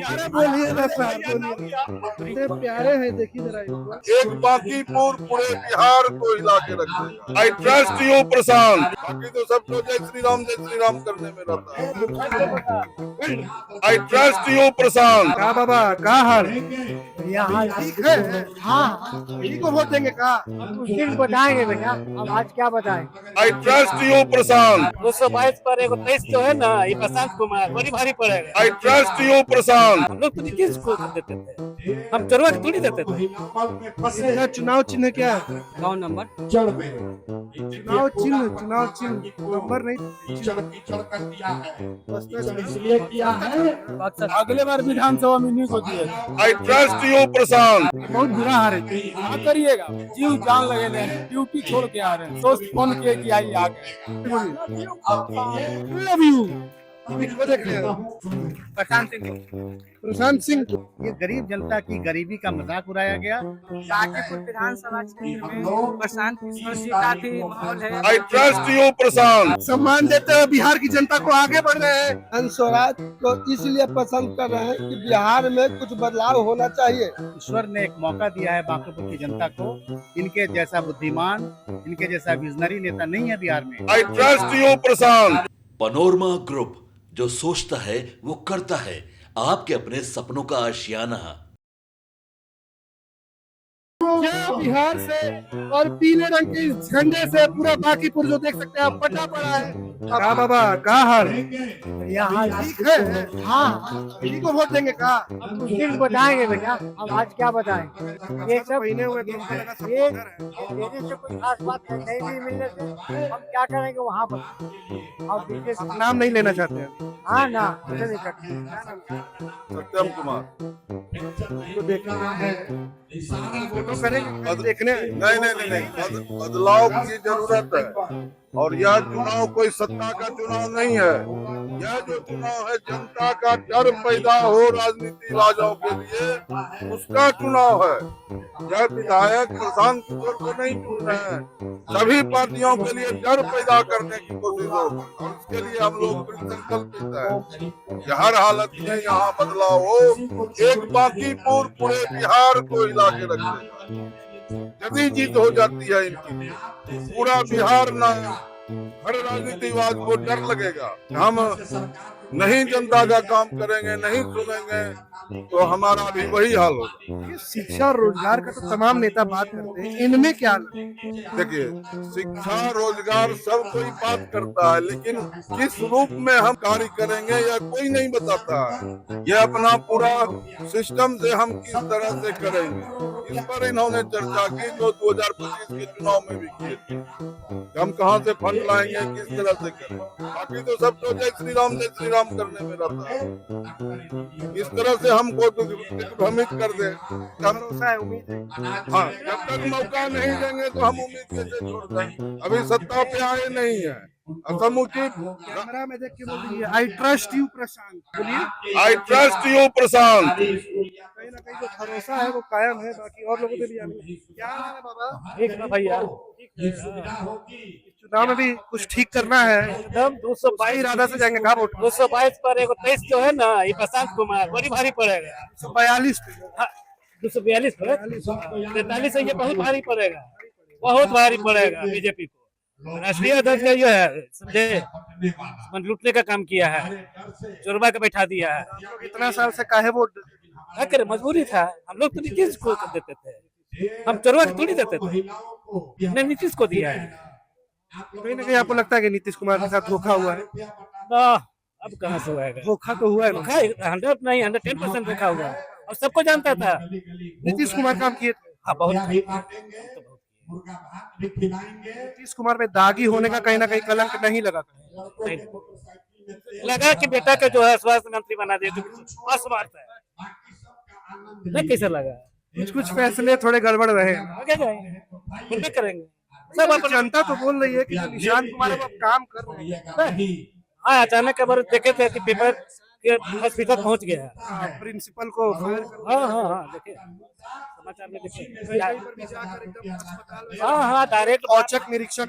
अरे बोलिए ना सर, बोलिए। इतने प्यारे हैं, देखिए जरा इनको। एक बांकीपुर पूरे बिहार को हिला के रखेगा। आई ट्रस्ट यू प्रशांत। बाकी तो सब तो जय श्री राम करने में रहता है। आई ट्रस्ट यू प्रशांत। का बाबा का हाल यहाँ ठीक है? हाँ, इन्हीं को वोट देंगे का? कुछ दिन बताएंगे भैया, अब आज क्या बताएं। आई ट्रस्ट यू प्रशांत। 222 पर 23 जो है ना, ये प्रशांत कुमार बड़ी भारी पड़ेगा। आई ट्रस्ट यू प्रशांत। हम लोग तो नीतीश को देते थे, हम चरवा के थोड़ी देते थे। इनका चुनाव चिन्ह क्या है? कौन नंबर? चुनाव चिन्ह नंबर नहीं। अगले बार विधानसभा में नहीं को दिए। आई ट्रस्ट यू प्रशांत। बहुत बुरा हाल है। क्या करिएगा, जीव जान लगे रहे, ड्यूटी छोड़ के आ रहे हैं, सोच फोन किए कि आइए आगे। Love you. इनको देख रहे हो? प्रशांत सिंह। ये गरीब जनता की गरीबी का मजाक उड़ाया गया। बांकीपुर विधानसभा क्षेत्र में प्रशांत किशोर जी का भी माहौल है। आई ट्रस्ट यू प्रशांत। सम्मान देते हुए बिहार की जनता को आगे बढ़ रहे हैं। हंस स्वराज को इसलिए पसंद कर रहे हैं कि बिहार में कुछ बदलाव होना चाहिए। ईश्वर ने एक मौका दिया है बांकीपुर की जनता को। इनके जैसा बुद्धिमान, इनके जैसा विजनरी नेता नहीं है बिहार में। I trust you Prashant. Panorama group, जो सोचता है वो करता है। आपके अपने सपनों का आशियाना। बिहार से और पीले रंग के इस झंडे से पूरा बांकीपुर जो देख सकते हैं आप पटा पड़ा है। का बाबा का हाल यहाँ ठीक है? हाँ, इन्हीं को वोट देंगे का? कुछ दिन बताएंगे भैया, अब आज क्या बताएं। ये सब महीने हुए तो हमको लगा ये सब उधर है। देने से कोई खास बात है नहीं, भी मिलने से हम क्या करेंगे वहाँ पर। और पीछे से नाम नहीं लेना चाहते हैं। हाँ ना, मुझे नहीं करते। सत्यम कुमार। तो देखना फोटो करेंगे देखने। नहीं, बदलाव की जरूरत है। और यह चुनाव कोई सत्ता का चुनाव नहीं है। यह जो चुनाव है जनता का डर पैदा हो राजनीति राजाओं के लिए, उसका चुनाव है। यह विधायक प्रशांत किशोर को नहीं चुन रहे हैं, सभी पार्टियों के लिए डर पैदा करने की कोशिश हो। और इसके लिए हम लोग संकल्पित हैं कि हर हालत में यहाँ बदलाव हो। एक बांकीपुर पूरे बिहार को हिला के रखेगा। यदि जीत हो जाती है इनकी, पूरा बिहार ना हर राजनीतिवाद को डर लगेगा। हम नहीं जनता का काम करेंगे, नहीं सुनेंगे, तो हमारा भी वही हाल होगा। ये शिक्षा और रोजगार का तो तमाम नेता बात करते हैं, इनमें क्या? देखिए, शिक्षा रोजगार सब कोई बात करता है, लेकिन किस रूप में हम कार्य करेंगे यह कोई नहीं बताता है। यह अपना पूरा सिस्टम से हम किस तरह से करेंगे, इस पर इन्होंने चर्चा की, जो 2025 के चुनाव में भी की थी। हम कहां से फंड लाएंगे, किस तरह से करेंगे। बाकी तो सब तो जय श्री राम करने में रहता है। इस तरह से हमको तो भ्रमित कर दे। भरोसा है, उम्मीद है। हाँ, जब तक मौका नहीं देंगे तो हम उम्मीद कैसे छोड़ देंगे। अभी सत्ता पे आए नहीं है। समुचित कैमरा में देख के बोलिए आई ट्रस्ट यू प्रशांत। बोलिए आई ट्रस्ट यू प्रशांत। कहीं ना कहीं जो भरोसा है वो कायम है, बाकी और लोगों पे भी आने। क्या हाल है बाबा? ठीक है भैया, चुनाव में भी कुछ ठीक करना है, एकदम 222 इरादा से जाएंगे कहाँ वोट? 222 पर 23 जो है ना, ये प्रशांत कुमार बड़ी भारी पड़ेगा। 142 हाँ, 242 पर 43 से ये बहुत भारी पड़ेगा, बहुत भारी पड़ेगा बीजेपी को। राष्ट्रीय अध्यक्ष का जो है समझे, लूटने का काम किया है, चोरबा के बैठा दिया है। इतना साल से काहे वोट? क्या करे, मजबूरी था। हम लोग तो नीतीश को देते थे, हम चोरबा के थोड़ी देते थे, हमने नीतीश को दिया है। कहीं ना कहीं आपको लगता है कि नीतीश कुमार के साथ धोखा हुआ है? ना, अब कहाँ से होगा? धोखा तो हुआ है। धोखा 100 नहीं, 110% धोखा हुआ और सबको जानता था। नीतीश कुमार काम किए थे। हाँ, बहुत। नीतीश कुमार में दागी होने का कहीं ना कहीं कलंक नहीं लगा? लगा कि बेटा का जो है स्वास्थ्य मंत्री बना दे, तो स्वार्थ है नहीं। कैसा लगा? कुछ फैसले थोड़े गड़बड़ रहे, आगे जाएंगे, करेंगे सब। अब जनता तो बोल रही है कि जो निशांत कुमार अब काम कर रहे हैं। हाँ, अचानक खबर देखे थे कि पेपर के हॉस्पिटल पहुंच गया है, प्रिंसिपल को। हाँ, देखे समाचार में, देखे। हाँ, डायरेक्ट औचक निरीक्षण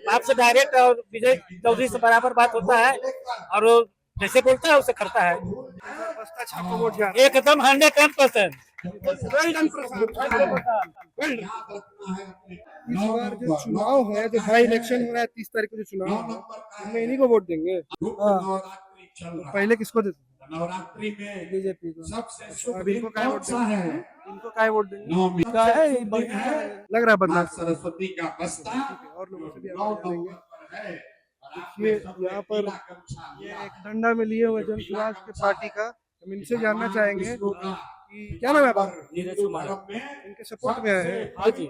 आपसे डायरेक्ट और विजय चौधरी से बराबर बात होता है, और जैसे बोलता है उसे करता है, बस्ता छाप वोट जा रहा एकदम 110%। है। इस बार जो चुनाव है, जो बाई इलेक्शन हो रहा है 30 तारीख को जो चुनाव है, उसमें इन्हीं को वोट देंगे। तो पहले किसको देते? बीजेपी को। अब इनको काय वोट देंगे? इनको काय वोट देंगे? लग रहा है बदलाव सरस्वती का बस्ता। और लोगों से भी आवाज देंगे। देखिए यहाँ पर ये एक डंडा में लिए हुए जनसुराज के पार्टी का, हम इनसे जानना चाहेंगे कि क्या नाम है आपका? नीरज कुमार। इनके सपोर्ट में आए हैं। हाँ जी,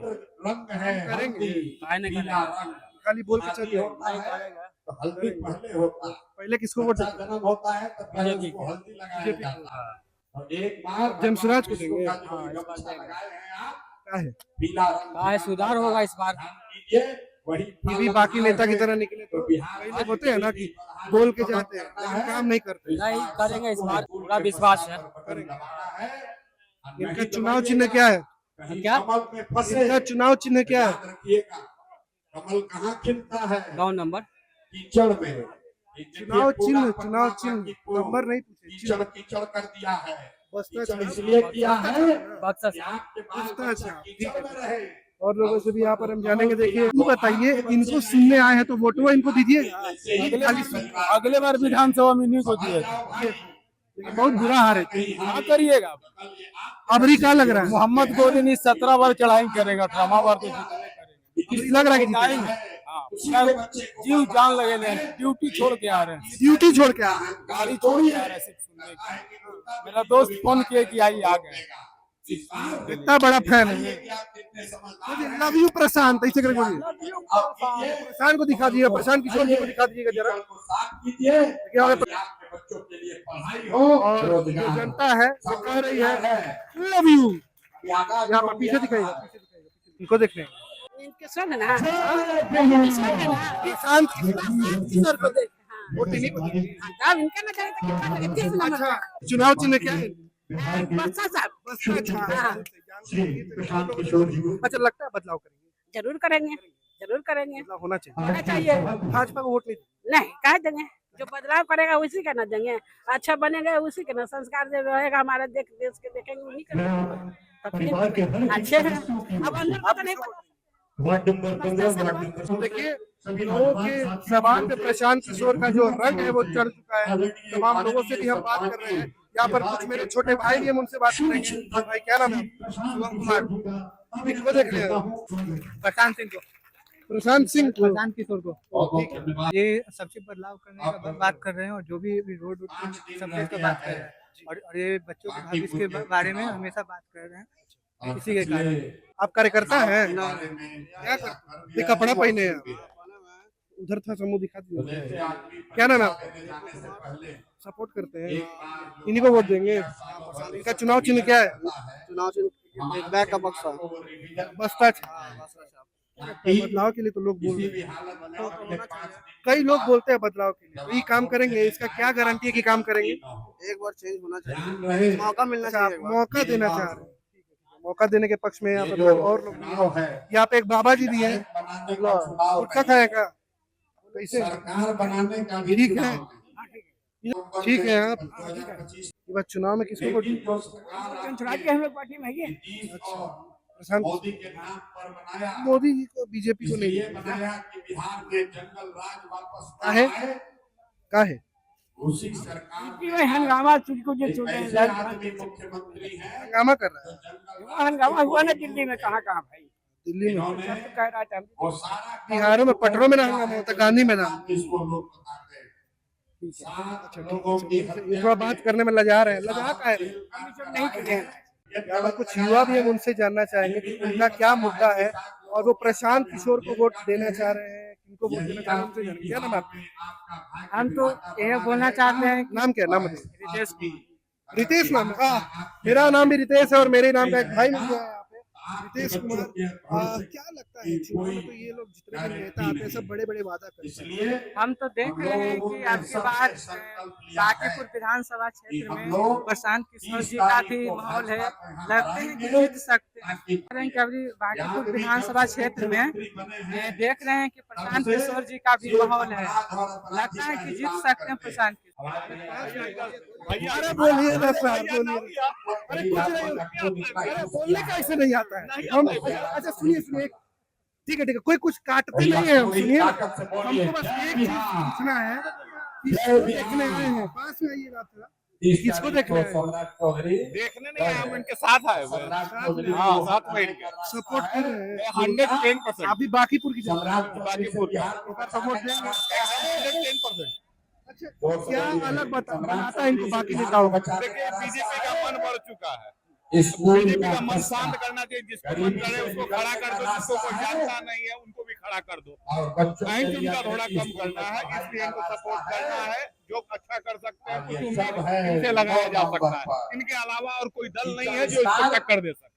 करेंगे खाली बोल के चलिए। पहले किसको वोट देंगे? बीजेपी बीजेपी को। जनसुराज को देंगे। क्या है? सुधार होगा इस बार। ये भी बाकी नेता की तरह निकले तो कई लोग होते हैं ना कि बोल के जाते हैं लेकिन काम नहीं करते। नहीं करेंगे इस बार, पूरा विश्वास है। इनका चुनाव चिन्ह क्या है? क्या इनका चुनाव चिन्ह क्या है? कमल कहाँ खिलता है? 9 नंबर। कीचड़ में। चुनाव चिन्ह नंबर नहीं पूछे, कीचड़ कीचड़ कर दिया है। बस्ता कीचड़ छाप। इसलिए किया है बक्सा कि आपके पास बस्ता छाप। कीचड़ में रहे। और लोगों से भी यहाँ पर हम जानेंगे। देखिए इनको बताइए, इनको सुनने आए हैं तो वोटवा इनको दीजिए। अगले बार विधानसभा में इन्हीं को दिए। लेकिन बहुत बुरा हार है। क्या करिएगा? अबरी क्या लग रहा है? मोहम्मद गोरी नहीं 17 बार चढ़ाई करेगा, 18वां बार तो जीतने लग रहा है कि करेंगे। हाँ, पूरा जीव जान लगे हैं, ड्यूटी छोड़ के आ रहे हैं, ड्यूटी छोड़ के आ रहे हैं। गाड़ी छोड़ के आ रहे हैं सिर्फ सुनने के। मेरा दोस्त फोन किए कि आई आ गए। इतना बड़ा फैन है। लव यू प्रशांत, ऐसे करके बोलिए। प्रशांत को दिखा दीजिएगा, प्रशांत किशोर जी को दिखा दीजिएगा जरा। और जो जनता है वो कह रही है लव यू। यहाँ पर पीछे दिखाइएगा, इनको देख रहे हैं। प्रशांत किशोर को देख। वोट इन्हीं को दीजिए। अच्छा, चुनाव चिन्ह क्या है? अच्छा, लगता है बदलाव करेंगे? जरूर करेंगे, जरूर करेंगे। बदलाव होना चाहिए। होना चाहिए। भाजपा को वोट नहीं नहीं कह देंगे, जो बदलाव करेगा उसी का ना देंगे। अच्छा बनेगा उसी के ना, संस्कार जो रहेगा हमारा देश के देखेंगे उन्हीं का। अच्छे हैं, अब अंदर पता नहीं देखिए लोगों के जबान पे प्रशांत किशोर का जो रंग है वो चढ़ चुका है। तमाम लोगों से भी हम बात कर रहे हैं। यहाँ पर कुछ मेरे छोटे भाई भी हम उनसे बात करेंगे। भाई क्या नाम है? शिवम कुमार। किसको देख रहे हैं? प्रशांत सिंह को। प्रशांत सिंह को। प्रशांत किशोर को। ये सबसे बदलाव करने का बात कर रहे हैं, और जो भी रोड सबसे इसका बात कर रहे हैं, और ये बच्चों के भविष्य के बारे में हमेशा बात कर रहे हैं। इसी के कारण आप कार्यकर्ता हैं? क्या करते? ये कपड़ा पहने हैं। उधर था समूह, दिखा दिया। क्या नाम है? सपोर्ट करते हैं, इन्हीं को वोट देंगे। इनका चुनाव चिन्ह क्या है? चुनाव चिन्ह बैग का बक्सा। बस्ता बदलाव के लिए तो लोग बोल रहे हैं। कई लोग बोलते हैं बदलाव के लिए, तो ये काम करेंगे। इसका क्या गारंटी है कि काम करेंगे? एक बार चेंज होना चाहिए, मौका मिलना चाहिए। मौका देना चाह रहे हैं। मौका देने के पक्ष में यहाँ पर और लोग भी हैं। यहाँ पे एक बाबा जी भी है। गुटखा खाएगा कैसे? ठीक है, ठीक है। आप ये बात चुनाव में किसको वोट? हम लोग पार्टी में है। प्रशांत मोदी जी को, बीजेपी को नहीं है। का है हंगामा हंगामा कर रहा है। हंगामा हुआ ना दिल्ली में, कहाँ कहाँ भाई। दिल्ली में कह रहा था बिहारों में, पटरों में ना हंगामा होता, गांधी मैदान। थोड़ा बात करने में लजा रहे हैं। लजा का है नहीं किए हैं। यहाँ पर कुछ युवा भी हम उनसे जानना चाहेंगे कि उनका क्या मुद्दा है और वो प्रशांत किशोर को वोट देना चाह रहे हैं, किनको वोट देना चाह रहे हैं, उनसे जानेंगे। क्या नाम है आपका? हम तो यह बोलना चाहते हैं। नाम क्या? नाम रितेश। रितेश नाम है? मेरा नाम भी रितेश है और मेरे नाम का एक भाई मिल गया है यहाँ पे, रितेश कुमार। क्या लगता है चुनाव में तो ये लोग जितने भी नेता आते हैं सब बड़े बड़े वादा करते हैं। हम तो देख रहे हैं कि आपके बाहर बांकीपुर विधानसभा क्षेत्र में प्रशांत किशोर जी का भी माहौल है। लगते हैं कि जीत सकते कि अभी बागीपुर विधानसभा क्षेत्र में ये देख रहे हैं कि प्रशांत किशोर जी का भी माहौल है। लगता है कि जीत सकते हैं प्रशांत किशोर। अरे बोलिए ना सर, बोलिए। अरे कुछ नहीं, अरे बोलने का ऐसे नहीं आता है हम। अच्छा सुनिए, ठीक है कोई कुछ काटते नहीं है हम, सुनिए हमको बस एक चीज पूछना है, किसको देखने आए हैं? पास में आइएगा थोड़ा, किसको देखने आए हैं? देखने नहीं आए, हम इनके साथ आए हुए हैं। हाँ, साथ में इनके सपोर्ट कर रहे हैं 110%। अभी बाकीपुर की बागीपुर सपोर्ट देंगे। 110%। अच्छा क्या अलग बनाता है इनको बाकी नेताओं का? देखिए बीजेपी का मन बढ़ चुका है, बीजेपी का मन शांत करना चाहिए। जिसको मन करे उसको खड़ा कर दो, जिसको कोई जानता नहीं है उनको भी खड़ा कर दो। टाइम उनका थोड़ा कम करना है, इसलिए इनको सपोर्ट करना है। जो अच्छा कर सकते हैं कुछ उम्मीद इनसे लगाया जा सकता है। इनके अलावा और कोई दल नहीं है जो इसको टक्कर दे सके।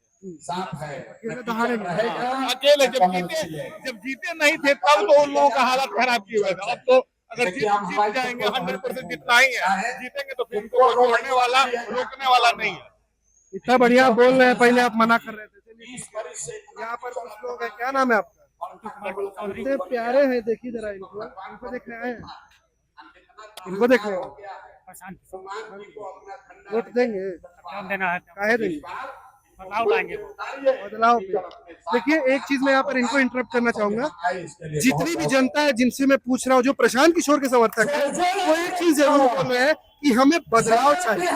अकेले जब जीते नहीं थे तब तो उन लोगों का हालत खराब किए हुए थे। अब तो अगर जीत जाएंगे 100% जितना ही है, जीतेंगे तो फिर इनको छोड़ने वाला रोकने वाला नहीं है। इतना बढ़िया बोल रहे हैं, पहले आप मना कर रहे थे। यहाँ पर कुछ लोग हैं, क्या नाम है आपका? इतने प्यारे हैं, देखिए जरा इनको देख रहे हैं, इनको देख रहे हैं। वोट देंगे? काहे देंगे? बदलाव पे। देखिए एक चीज मैं यहाँ पर इनको इंटरप्ट करना चाहूंगा। जितनी भी जनता है जिनसे मैं पूछ रहा हूँ, जो प्रशांत किशोर के समर्थक है, वो एक चीज जरूर बोल रहे हैं कि हमें बदलाव चाहिए,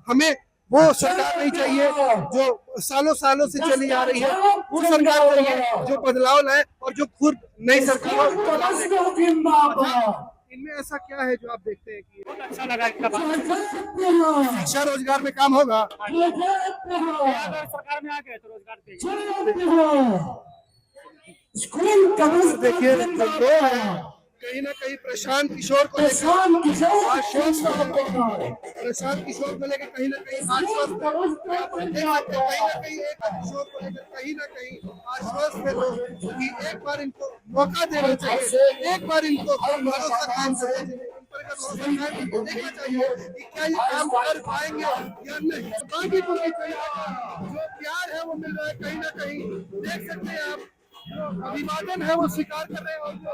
हमें वो सरकार नहीं चाहिए जो सालों सालों से चली आ रही है। वो सरकार चाहिए जो बदलाव लाए और जो खुद नई सरकार। इनमें ऐसा क्या है जो आप देखते हैं कि बहुत अच्छा लगा इनका बात। शिक्षा रोजगार में काम होगा? अगर सरकार में आ गए तो रोजगार देंगे। देखिए जो है कहीं ना कहीं प्रशांत किशोर को लेकर आश्वस्त, प्रशांत किशोर को लेकर कहीं ना कहीं आश्वस्त, कहीं ना कहीं एक किशोर को लेकर कहीं ना कहीं आश्वस्त है लोग कि एक बार इनको मौका देना चाहिए, एक बार इनको भरोसा काम करना चाहिए, देखना चाहिए कि क्या ये काम कर पाएंगे या नहीं। बागीपुर की जो प्यार है वो मिल रहा है, कहीं ना कहीं देख सकते हैं आप अभिवादन है वो स्वीकार कर रहे हैं और जो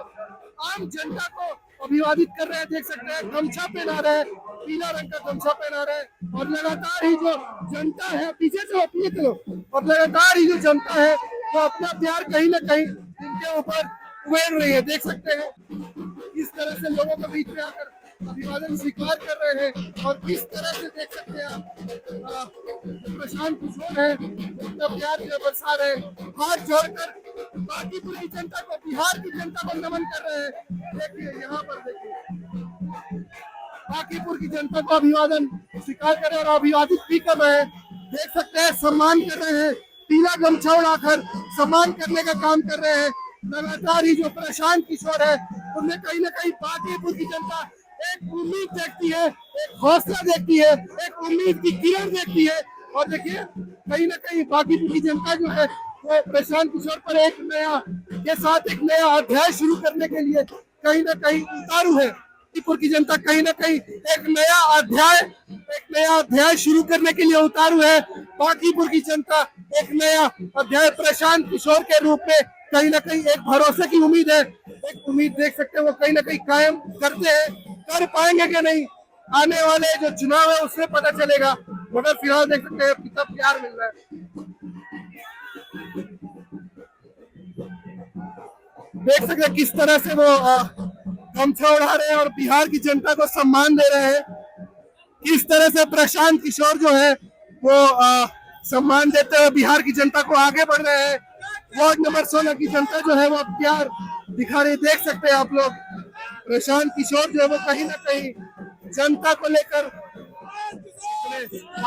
आम जनता को अभिवादित कर रहे हैं, देख सकते हैं गमछा पहना रहे हैं, पीला रंग का गमछा पहना रहे हैं। और लगातार ही जो जनता है, पीछे चलो, और लगातार ही जो जनता है वो अपना प्यार कहीं ना कहीं इनके ऊपर उड़ेल रही है। देख सकते हैं किस तरह से लोगों के बीच में आकर अभिवादन स्वीकार कर रहे हैं और किस तरह से देख सकते हैं आप प्रशांत किशोर है अपना प्यार जो बरसा रहे, हाथ जोड़कर बागीपुर की जनता को, बिहार की जनता को नमन कर रहे हैं। देखिए यहाँ पर देखिए बागीपुर की जनता को अभिवादन स्वीकार कर रहे हैं और अभिवादित भी कर रहे हैं। देख सकते हैं सम्मान कर रहे हैं, पीला गमछा उड़ाकर सम्मान करने का काम कर रहे हैं। लगातार ही जो प्रशांत किशोर है उनमें कहीं ना कहीं बागीपुर की जनता एक उम्मीद देखती है, एक हौसला देखती है, एक उम्मीद की किरण देखती है। और देखिए कहीं ना कहीं बागीपुर की जनता जो है वो प्रशांत किशोर पर एक नया अध्याय शुरू करने के लिए कहीं ना कहीं उतारू है। बागीपुर की जनता कहीं ना कहीं एक नया अध्याय शुरू करने के लिए उतारू है। बागीपुर की जनता एक नया अध्याय प्रशांत किशोर के रूप में कहीं ना कहीं एक भरोसे की उम्मीद है, एक उम्मीद देख सकते हैं वो कहीं ना कहीं कायम करते हैं। कर पाएंगे क्या नहीं, आने वाले जो चुनाव है उसमें पता चलेगा। मगर फिलहाल देख सकते हैं कितना प्यार मिल रहा है, देख सकते हैं किस तरह से वो गमछा उड़ा रहे हैं और बिहार की जनता को सम्मान दे रहे हैं। किस तरह से प्रशांत किशोर जो है वो सम्मान देते हुए बिहार की जनता को आगे बढ़ रहे हैं। वार्ड नंबर 16 की जनता जो है वो प्यार दिखा रही है। देख सकते हैं आप लोग प्रशांत किशोर जो है वो कहीं ना कहीं जनता को लेकर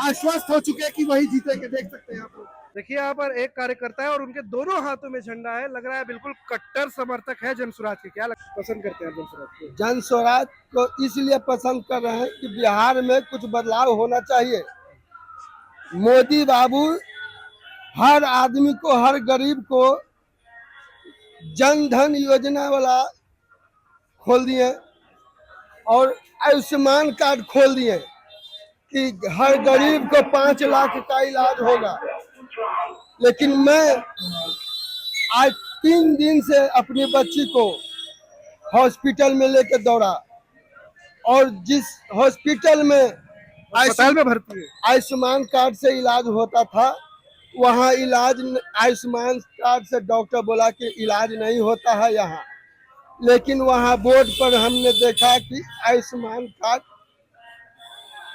आश्वस्त हो चुके हैं कि वही जीतेंगे। देख सकते हैं आप लोग, देखिए यहाँ पर एक कार्यकर्ता है और उनके दोनों हाथों में झंडा है, लग रहा है बिल्कुल कट्टर समर्थक है जनसुराज के। क्या पसंद करते हैं जनसुराज को? जनसुराज को इसलिए पसंद कर रहे हैं कि बिहार में कुछ बदलाव होना चाहिए। मोदी बाबू हर आदमी को, हर गरीब को जन धन योजना वाला खोल दिए और आयुष्मान कार्ड खोल दिए कि हर गरीब को 5 लाख का इलाज होगा। लेकिन मैं आज 3 दिन से अपनी बच्ची को हॉस्पिटल में लेकर दौड़ा, और जिस हॉस्पिटल में अस्पताल में भर्ती है। आयुष्मान कार्ड से इलाज होता था, वहाँ आयुष्मान कार्ड से डॉक्टर बोला कि इलाज नहीं होता है यहाँ, लेकिन वहाँ बोर्ड पर हमने देखा कि आयुष्मान कार्ड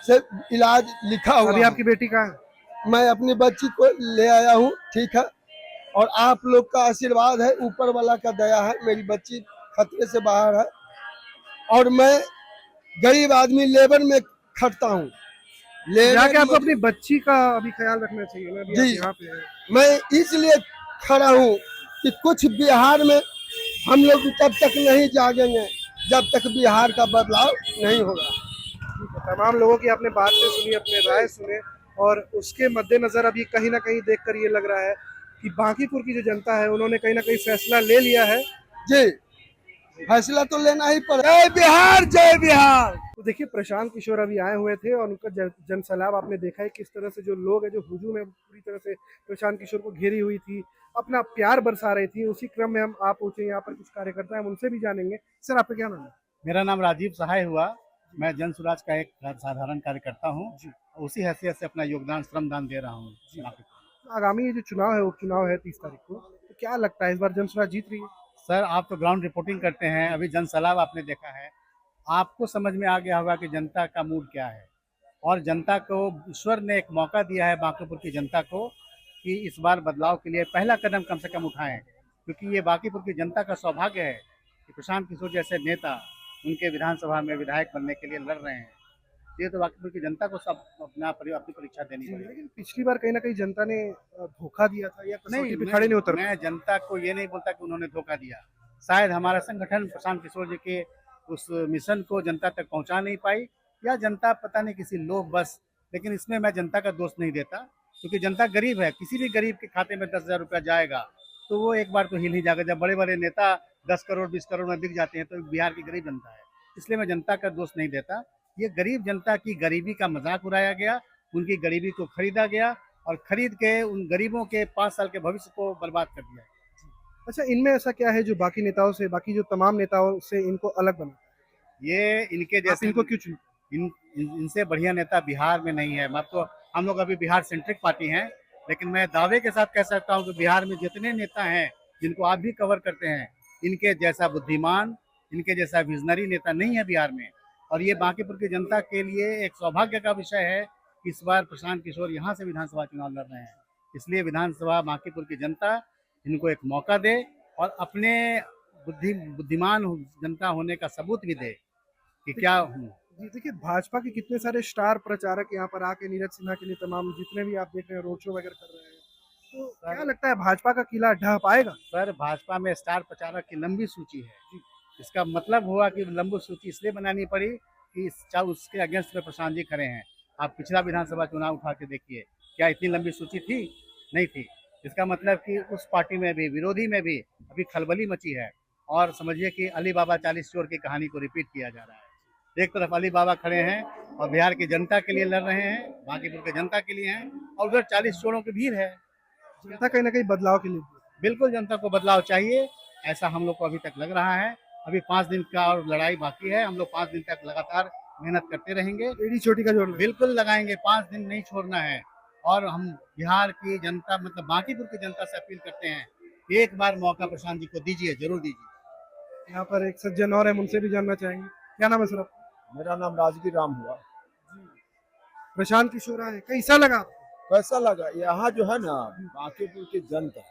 से इलाज लिखा हुआ अभी है। आपकी बेटी कहाँ है? मैं अपनी बच्ची को ले आया हूँ, ठीक है, और आप लोग का आशीर्वाद है, ऊपर वाला का दया है, मेरी बच्ची खतरे से बाहर है। और मैं गरीब आदमी लेबर में खटता हूँ। जाके आपको अपनी बच्ची का अभी ख्याल रखना चाहिए ना, अभी आप जी। यहाँ पे हैं। मैं इसलिए खड़ा हूँ कि कुछ बिहार में हम लोग तब तक नहीं जागेंगे जब तक बिहार का बदलाव नहीं होगा। तमाम लोगों की आपने बातें सुनी, अपने राय सुने, और उसके मद्देनजर अभी कहीं ना कहीं देखकर ये लग रहा है कि बांकीपुर की जो जनता है उन्होंने कहीं ना कहीं फैसला ले लिया है। जी, फैसला तो लेना ही पड़ेगा। जय बिहार, जय बिहार। तो देखिए, प्रशांत किशोर अभी आए हुए थे और उनका जनसैलाब आपने देखा है किस तरह से जो लोग हैं, जो हुजूम है, पूरी तरह से प्रशांत किशोर को घेरी हुई थी, अपना प्यार बरसा रही थी। उसी क्रम में हम आप पहुंचे यहाँ पर, कुछ कार्यकर्ता हैं, हम उनसे भी जानेंगे। सर, आपका क्या नाम है? मेरा नाम राजीव सहाय हुआ। मैं जन स्वराज का एक साधारण कार्यकर्ता हूँ। उसी हैसियत से अपना योगदान, श्रमदान दे रहा हूँ। आगामी ये जो चुनाव है, उपचुनाव है 30 तारीख को, तो क्या लगता है इस बार जन स्वराज जीत रही है? सर, आप तो ग्राउंड रिपोर्टिंग करते हैं, अभी जनसैलाब आपने देखा है, आपको समझ में आ गया होगा कि जनता का मूड क्या है। और जनता को ईश्वर ने एक मौका दिया है, बांकीपुर की जनता को, कि इस बार बदलाव के लिए पहला कदम कम से कम उठाएं, क्योंकि ये बांकीपुर की जनता का सौभाग्य है कि प्रशांत किशोर जैसे नेता उनके विधानसभा में विधायक बनने के लिए लड़ रहे हैं। ये तो बांकीपुर की जनता को सब अपनी परीक्षा देनी पड़ेगी। लेकिन पिछली बार कहीं ना कहीं जनता ने धोखा दिया था, या कसौटी पे नहीं, खड़े नहीं उतर। मैं जनता को ये नहीं बोलता कि उन्होंने धोखा दिया। शायद हमारा संगठन प्रशांत किशोर जी के उस मिशन को जनता तक पहुंचा नहीं पाई, या जनता पता नहीं किसी लोग बस। लेकिन इसमें मैं जनता का दोष नहीं देता, क्योंकि जनता गरीब है। किसी भी गरीब के खाते में 10,000 रुपया जाएगा तो वो एक बार तो हिल ही जाएगा। जब बड़े बड़े नेता 10 करोड़ 20 करोड़ में बिक जाते हैं तो बिहार की गरीब जनता है। इसलिए मैं जनता का दोष नहीं देता। ये गरीब जनता की गरीबी का मजाक उड़ाया गया, उनकी गरीबी को खरीदा गया, और खरीद के उन गरीबों के 5 साल के भविष्य को बर्बाद कर दिया। अच्छा, इनमें ऐसा क्या है जो बाकी नेताओं से, बाकी जो तमाम नेताओं से इनको अलग बना? ये इनके जैसे, इनको क्यों चुना? इनसे बढ़िया नेता बिहार में नहीं है। हम लोग अभी बिहार सेंट्रिक पार्टी हैं, लेकिन मैं दावे के साथ कह सकता हूं कि बिहार में जितने नेता हैं, जिनको आप भी कवर करते हैं, इनके जैसा बुद्धिमान, इनके जैसा विजनरी नेता नहीं है बिहार में। और ये बांकीपुर की जनता के लिए एक सौभाग्य का विषय है कि इस बार प्रशांत किशोर यहाँ से विधानसभा चुनाव लड़ रहे हैं। इसलिए विधानसभा बांकीपुर की जनता इनको एक मौका दे और अपने बुद्धिमान जनता होने का सबूत भी दे कि क्या हूँ। जी, देखिए, भाजपा के कितने सारे स्टार प्रचारक यहाँ पर आके नीरज सिन्हा के लिए, तमाम जितने भी आप देख रहे हैं रोड शो वगैरह कर रहे हैं, तो क्या लगता है भाजपा का किला ढह पाएगा? सर, भाजपा में स्टार प्रचारक की लंबी सूची है। इसका मतलब हुआ कि लंबी सूची इसलिए बनानी पड़ी कि उसके अगेंस्ट में प्रशांत जी खड़े हैं। आप पिछला विधानसभा चुनाव उठा के देखिए, क्या इतनी लंबी सूची थी? नहीं थी। इसका मतलब कि उस पार्टी में भी, विरोधी में भी अभी खलबली मची है, और समझिए कि अली बाबा 40 चोर की कहानी को रिपीट किया जा रहा है। एक तरफ अली बाबा खड़े हैं और बिहार की जनता के लिए लड़ रहे हैं, बांकीपुर की जनता के लिए हैं, और उधर 40 चोरों की भीड़ है। जनता कहीं ना कहीं बदलाव के लिए, बिल्कुल जनता को बदलाव चाहिए, ऐसा हम लोग को अभी तक लग रहा है। अभी 5 दिन का और लड़ाई बाकी है। हम लोग 5 दिन तक लगातार मेहनत करते रहेंगे, एड़ी छोटी का जोड़ बिल्कुल लगाएंगे, 5 दिन नहीं छोड़ना है। और हम बिहार की जनता, मतलब बांकीपुर की जनता से अपील करते हैं, एक बार मौका प्रशांत जी को दीजिए, जरूर दीजिए। यहाँ पर एक सज्जन और है, उनसे भी जानना चाहेंगे। क्या नाम है सर आपका? मेरा नाम राजगीर राम हुआ। प्रशांत किशोर आए, कैसा लगा? कैसा लगा? यहाँ जो है ना, बांकीपुर की जनता,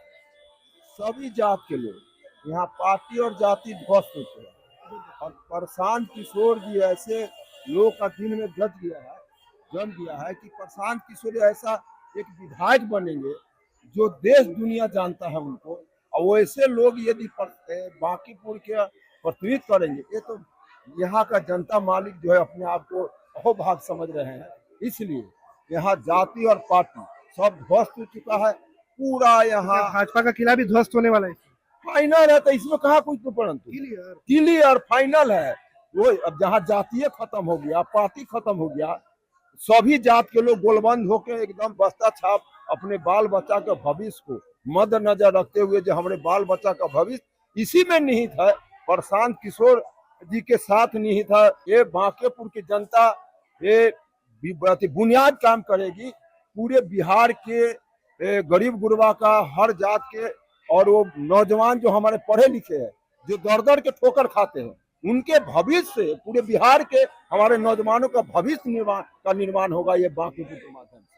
सभी जात के लोग, यहाँ पार्टी और जाति ध्वस्त होते हैं, और प्रशांत किशोर जी ऐसे लोग का दिल में जन्म दिया है कि प्रशांत किशोर ऐसा एक विधायक बनेंगे जो देश दुनिया जानता है उनको, और वैसे लोग यदि बांकीपुर के प्रतिनिधित्व करेंगे, ये तो यहाँ का जनता मालिक जो है अपने आप को अहोभाग समझ रहे हैं। इसलिए यहाँ जाति और पार्टी सब ध्वस्त हो चुका है पूरा। यहाँ भाजपा का किला भी ध्वस्त होने वाला है, फाइनल है, तो इसमें कहा कुछ तो, परंतु क्लियर फाइनल है वो। अब जहाँ जातीय खत्म हो गया, पार्टी खत्म हो गया, सभी जात के लोग गोलबंद होके एकदम बस्ता छाप अपने बाल बच्चा के भविष्य को मद्देनजर रखते हुए जो हमारे बाल बच्चा का भविष्य इसी में निहित है, प्रशांत किशोर जी के साथ निहित है। ये बांकेपुर की जनता ये बुनियाद काम करेगी पूरे बिहार के गरीब गुरबा का, हर जात के, और वो नौजवान जो हमारे पढ़े लिखे हैं जो दर दर के ठोकर खाते हैं उनके भविष्य से पूरे बिहार के हमारे नौजवानों का भविष्य निर्माण होगा ये बांकेपुर के माध्यम से।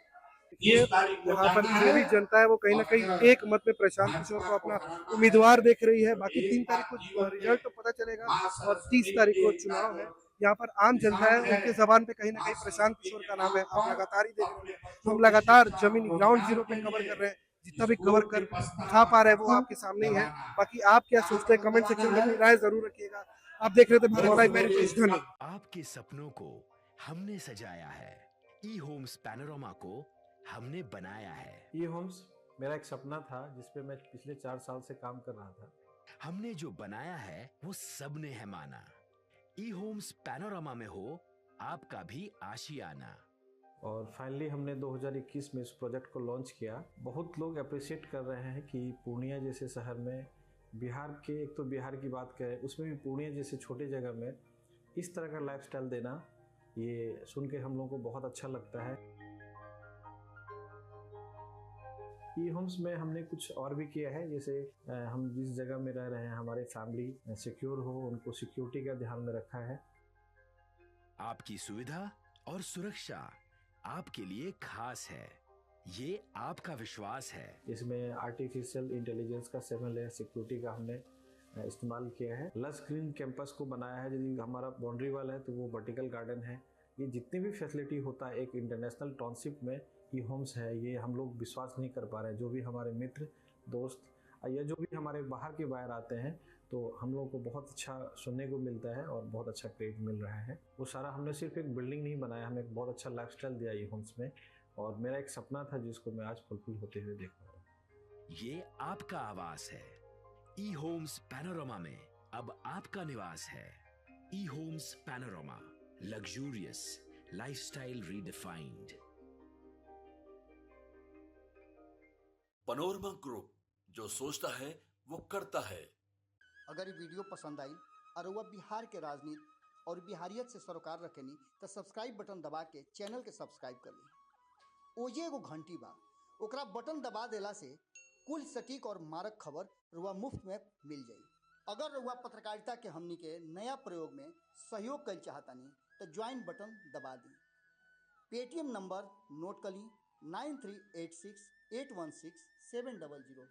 ये यहाँ पर जो भी जनता है वो कहीं ना कहीं एक मत में प्रशांत किशोर को अपना उम्मीदवार देख रही है। बाकी 3 तारीख को रिजल्ट तो पता चलेगा और 30 तारीख को चुनाव है। यहाँ पर आम जनता है उनके जबान पे कहीं ना कहीं प्रशांत किशोर का नाम है। आप लगातार ही देख रहे हैं, हम लगातार जमीनी ग्राउंड जीरो पे कवर कर रहे हैं, जितना भी कवर कर दिखा पा रहे हैं वो आपके सामने ही है। बाकी आप क्या सोचते हैं कमेंट सेक्शन में अपनी राय जरूर रखिएगा। आप देख रहे थे भारत लाइव, मैं रितेश धनी। आपके सपनों को हमने सजाया है, ई होम्स पैनोरमा को हमने बनाया है। ई होम्स मेरा एक सपना था जिसपे मैं पिछले 4 साल से काम कर रहा था। हमने जो बनाया है वो सबने है माना। ई होम्स पैनोरमा में हो आपका भी आशियाना। और फाइनली हमने 2021 में इस प्रोजेक्ट को लॉन्च किया। बहुत लोग अप्रिशिएट कर रहे हैं कि पूर्णिया जैसे शहर में, बिहार के, एक तो बिहार की बात करें उसमें भी पूर्णिया जैसे छोटे जगह में इस तरह का लाइफस्टाइल देना, ये सुन के हम लोगों को बहुत अच्छा लगता है। ई होम्स में हमने कुछ और भी किया है, जैसे हम जिस जगह में रह रहे हैं हमारे फैमिली सिक्योर हो, उनको सिक्योरिटी का ध्यान में रखा है। आपकी सुविधा और सुरक्षा आपके लिए खास है, ये आपका विश्वास है। इसमें आर्टिफिशियल इंटेलिजेंस का 7 लेयर सिक्योरिटी का हमने इस्तेमाल किया है। लस ग्रीन कैंपस को बनाया है। यदि हमारा बाउंड्री वाल है तो वो वर्टिकल गार्डन है। ये जितनी भी फैसिलिटी होता है एक इंटरनेशनल टाउनशिप में ई होम्स है, ये हम लोग विश्वास नहीं कर पा रहे हैं। जो भी हमारे मित्र दोस्त या जो भी हमारे बाहर के बाहर आते हैं तो हम लोगों को बहुत अच्छा सुनने को मिलता है और बहुत अच्छा क्रेडिट मिल रहा है। वो सारा हमने सिर्फ एक बिल्डिंग नहीं बनाया, हमें एक बहुत अच्छा लाइफस्टाइल दिया ई होम्स में, और मेरा एक सपना था जिसको मैं आज फुलफिल होते हुए देख पा रहा हूँ। ये आपका आवास है। ई होम्स पैनोरमा में अब आपका निवास है। E homes Panorama, luxurious lifestyle redefined. Panorama group, जो सोचता है वो करता है। अगर ये वीडियो पसंद आई और वह बिहार के राजनीति और बिहारियत से सरोकार रखेनी तो सब्सक्राइब बटन दबा के चैनल के सब्सक्राइब कर ली। ओजे एगो घंटी बा, ओकरा बटन दबा देला से कुल सटीक और मारक खबर रुआ मुफ्त में मिल जाई। अगर रुआ पत्रकारिता के हमनी के नया प्रयोग में सहयोग कर चाहतानी तो ज्वाइन बटन दबा दी। पेटीएम नंबर नोट कर ली 9386816700।